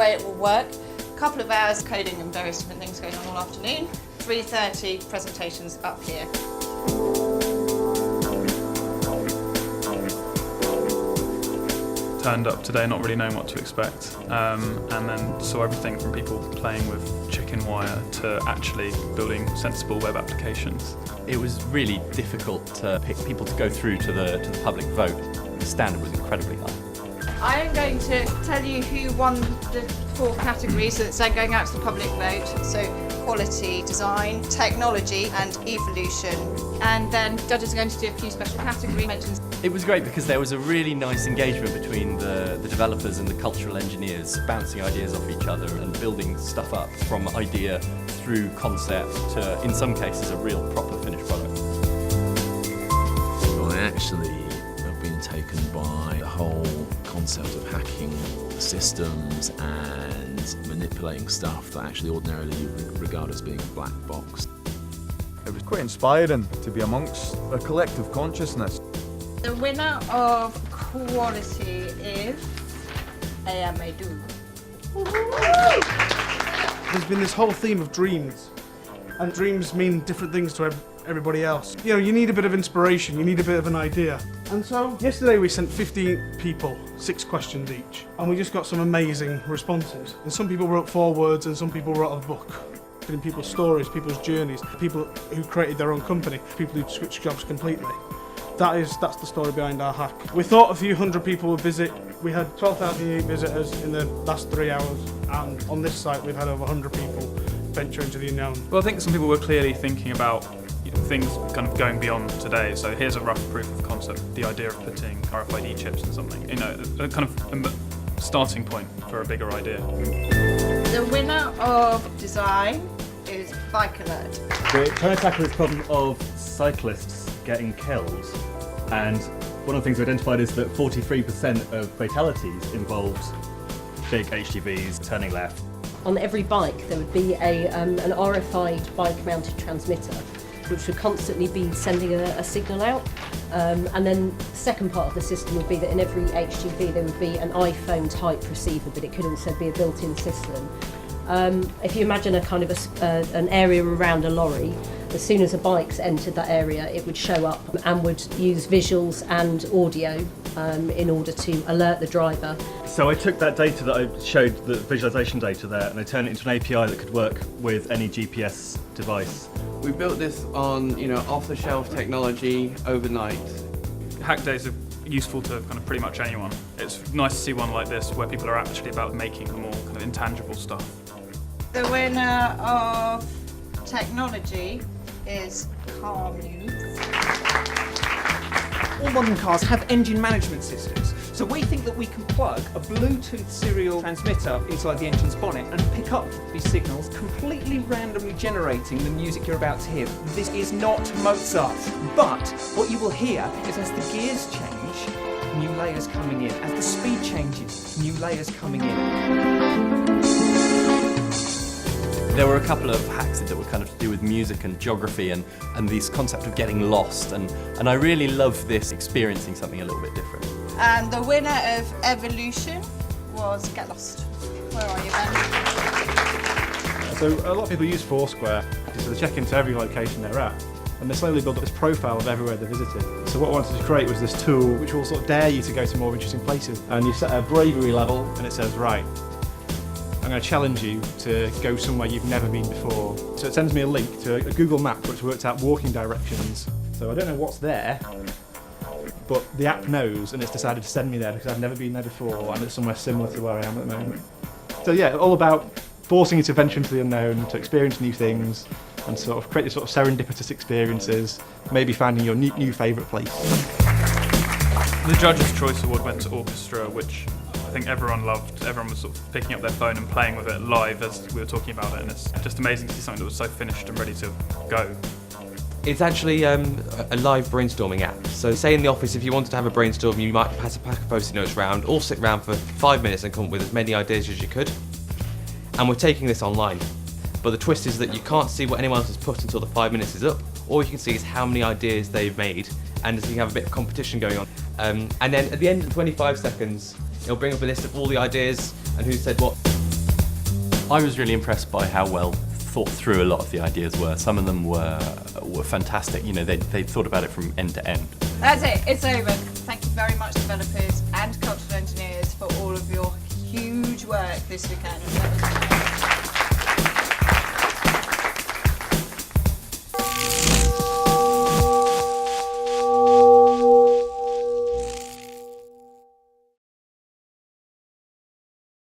way it will work. A couple of hours coding and various different things going on all afternoon. 3:30 presentations up here. Turned up today not really knowing what to expect, and then saw everything from people playing with chicken wire to actually building sensible web applications. It was really difficult to pick people to go through to the public vote. The standard was incredibly high. I am going to tell you who won the 4 categories that's then going out to the public vote. So quality, design, technology and evolution. And then judges are going to do a few special category mentions. It was great because there was a really nice engagement between the developers and the cultural engineers, bouncing ideas off each other and building stuff up from idea through concept to, in some cases, a real proper finished product. Well, I actually have been taken by the whole concept of hacking systems and manipulating stuff that actually ordinarily you would regard as being a black box. It was quite inspiring to be amongst a collective consciousness. The winner of quality is Amadou. There's been this whole theme of dreams, and dreams mean different things to everybody else. You know, you need a bit of inspiration, you need a bit of an idea. And so, yesterday we sent 15 people 6 questions each, and we just got some amazing responses. And some people wrote 4 words, and some people wrote a book. In people's stories, people's journeys, people who created their own company, people who switched jobs completely. That's the story behind our hack. We thought a few hundred people would visit. We had 12,000 unique visitors in the last 3 hours, and on this site we've had over 100 people venture into the unknown. Well, I think some people were clearly thinking about things kind of going beyond today. So here's a rough proof of concept, the idea of putting RFID chips in something. You know, a kind of a starting point for a bigger idea. The winner of design is Bike Alert. We're trying to tackle this problem of cyclists getting killed, and one of the things we identified is that 43% of fatalities involved big HGVs turning left. On every bike there would be an RFID bike-mounted transmitter which would constantly be sending a signal out. And then the second part of the system would be that in every HGV there would be an iPhone type receiver, but it could also be a built-in system. If you imagine a kind of an area around a lorry, as soon as a bike's entered that area, it would show up and would use visuals and audio in order to alert the driver. So I took that data that I showed, the visualization data there, and I turned it into an API that could work with any GPS device. We built this on, off-the-shelf technology overnight. Hack days are useful to kind of pretty much anyone. It's nice to see one like this where people are actually about making the more kind of intangible stuff. The winner of technology is Calm Youth. All modern cars have engine management systems, so we think that we can plug a Bluetooth serial transmitter inside the engine's bonnet and pick up these signals, completely randomly generating the music you're about to hear. This is not Mozart, but what you will hear is as the gears change, new layers coming in. As the speed changes, new layers coming in. There were a couple of hacks that were kind of to do with music and geography and this concept of getting lost, and I really love this, experiencing something a little bit different. And the winner of evolution was Get Lost. Where are you, Ben? So a lot of people use Foursquare, so they check into every location they're at, and they slowly build up this profile of everywhere they visited. So what I wanted to create was this tool which will sort of dare you to go to more interesting places. And you set a bravery level, and it says, right, I'm going to challenge you to go somewhere you've never been before. So it sends me a link to a Google map which works out walking directions. So I don't know what's there, but the app knows, and it's decided to send me there because I've never been there before, and it's somewhere similar to where I am at the moment. So yeah, all about forcing you to venture into the unknown, to experience new things, and sort of create these sort of serendipitous experiences, maybe finding your new favourite place. The Judges' Choice Award went to Orchestra, which I think everyone loved. Everyone was sort of picking up their phone and playing with it live as we were talking about it, and it's just amazing to see something that was so finished and ready to go. It's actually a live brainstorming app. So say in the office, if you wanted to have a brainstorm, you might pass a pack of post-it notes around, all sit around for 5 minutes and come up with as many ideas as you could. And we're taking this online. But the twist is that you can't see what anyone else has put until the 5 minutes is up. All you can see is how many ideas they've made, and so you have a bit of competition going on. And then at the end of 25 seconds, it'll bring up a list of all the ideas and who said what. I was really impressed by how well thought through a lot of the ideas were. Some of them were fantastic. You know, they thought about it from end to end. That's it, it's over. Thank you very much, developers and cultural engineers, for all of your huge work this weekend.